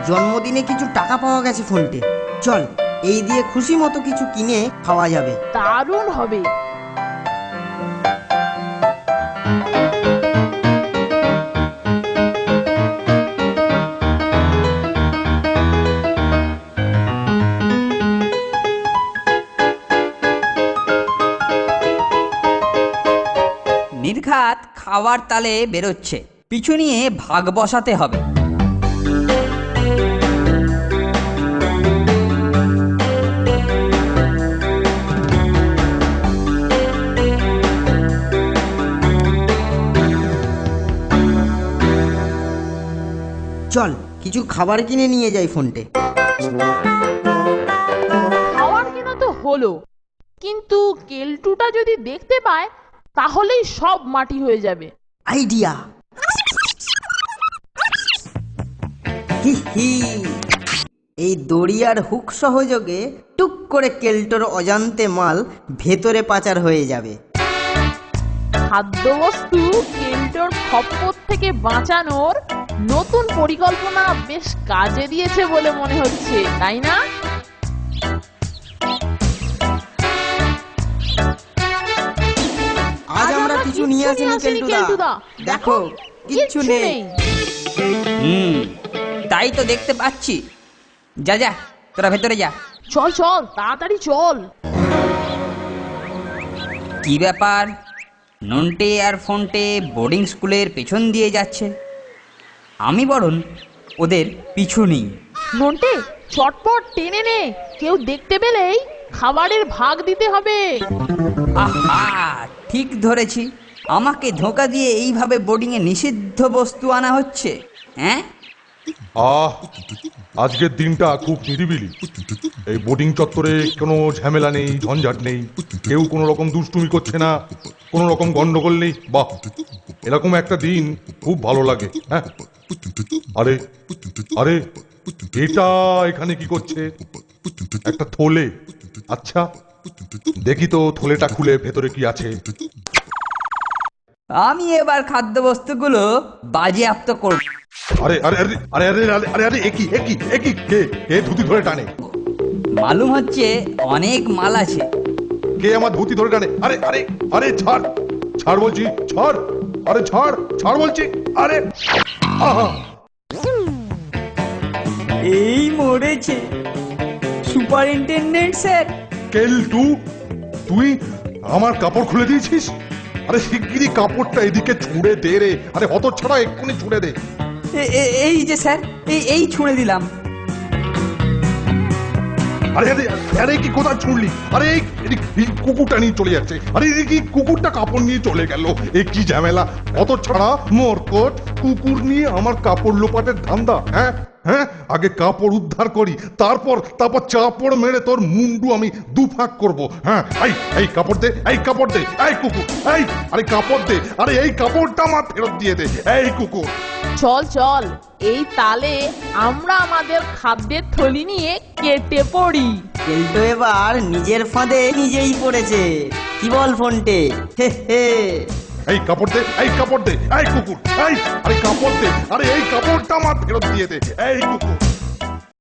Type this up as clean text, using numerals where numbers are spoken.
জন্মদিনে কিছু টাকা পাওয়া গেছে ফোনটে। চল, এই দিয়ে খুশি মতো কিছু কিনে খাওয়া যাবে। দারুণ হবে। নির্ঘাত খাওয়ার তালে বেরোচ্ছে, পিছু নিয়ে ভাগ বসাতে হবে। চল, কিছু খাবার কিনে নিয়ে যাই ফোনটে। খাওয়ার কিনা তো হলো, কিন্তু কেলটুটা যদি দেখতে পায় তাহলেই সব মাটি হয়ে যাবে। আইডিয়া! হি হি, এই দড়ি আর হুক সহযোগে টুক করে কেল্টোর অজান্তে মাল ভেতরে পাচার হয়ে যাবে। খাদ্যবস্তু কেলটোর খপ্পর থেকে বাঁচানোর নতুন পরিকল্পনা বেশ কাজে দিয়েছে বলে মনে হচ্ছে, তাই না? আজ আমরা কিছু নিয়ে আসিনি কেলটুদা, দেখো কিচ্ছু নেই। তাই তো দেখতে পাচ্ছি। যা যা, তোরা ভেতরে যা। চল চল, তাড়াতাড়ি চল। কি ব্যাপার, নন্টে আর ফোনটে বোর্ডিং স্কুলের পেছন দিয়ে যাচ্ছে, আমি বরং ওদের পিছু নিই। নন্টে, চটপট টেনে নে, কেউ দেখতে পেলেই খাবারের ভাগ দিতে হবে। আহা, ঠিক ধরেছি। আমাকে ধোঁকা দিয়ে এইভাবে বোর্ডিংয়ে নিষিদ্ধ বস্তু আনা হচ্ছে, হ্যাঁ? আজকের দিনটা খুব নিরিবিলি। এই বোর্ডিং চত্বরে কোনো ঝামেলা নেই, ঝঞ্ঝাট নেই, কেউ কোনো রকম দুষ্টুমি করছে না, কোনো রকম গন্ডগোল নেই। বাহ, এরকম একটা দিন খুব ভালো লাগে। হ্যাঁ, আরে আরে এটা এখানে কি করছে? একটা থলে। আচ্ছা, দেখি তো থলেটা খুলে ভেতরে কি আছে। আমি এবার খাদ্যবস্তুগুলো বাজেয়াপ্ত করব। আরে আরে আরে আরে আরে আরে আরে আরে একই একই একই কে কে ধুতি ধরে টানে? মালুম হচ্ছে অনেক মাল আছে। কে আমার ধুতি ধরে টানে? আরে আরে আরে ছাড় ছাড় বলছি, ছাড়। আরে ছাড় ছাড় বলছি। আরে আহা, এই মরেছে সুপারিনটেনডেন্ট স্যার। কেলটু, তুই আমার কাপড় খুলে দিয়েছিস? আরে শিগগিরই কাপড়টা এদিকে ছুঁড়ে দে রে। আরে হতচ্ছাড়া, এক্ষুনি ছুঁড়ে দে। এই যে স্যার, এই ছুঁড়ে দিলাম। আরে আরে আরে কি কোথায় ছুঁড়লি? আরে এই কুকুরটা নিয়ে চলে যাচ্ছে। আরে কি কুকুরটা কাপড় নিয়ে চলে গেল? এ কি ঝামেলা! হতচ্ছাড়া মরকট, কুকুর নিয়ে আমার কাপড় লোপাটের ধান্দা। হ্যাঁ হ্যাঁ, আগে কাপড় উদ্ধার করি, তারপর চাপড় মেরে তোর মুন্ডু আমি দুফাক করব। হ্যাঁ, এই কাপড় দে, এই কাপড় দে, এই কুকুর, এই আরে কাপড় দে। আরে এই কাপড়টা আমার ফেরত দিয়ে দে, এই কুকুর। চল চল, এই তালে আমরা আমাদের খাদ্যের থলি নিয়ে কেটে পড়ি। কেল্টো এবার নিজের ফাঁদে নিজেই পড়েছে। কি বল ফোনটে? হে হে। এই কাপড় দে, এই কাপড় দে, এই কুকুর, এই আরে কাপড় দে। আরে এই কাপড়টা আমার ফেরত দিয়ে দে, এই কুকুর।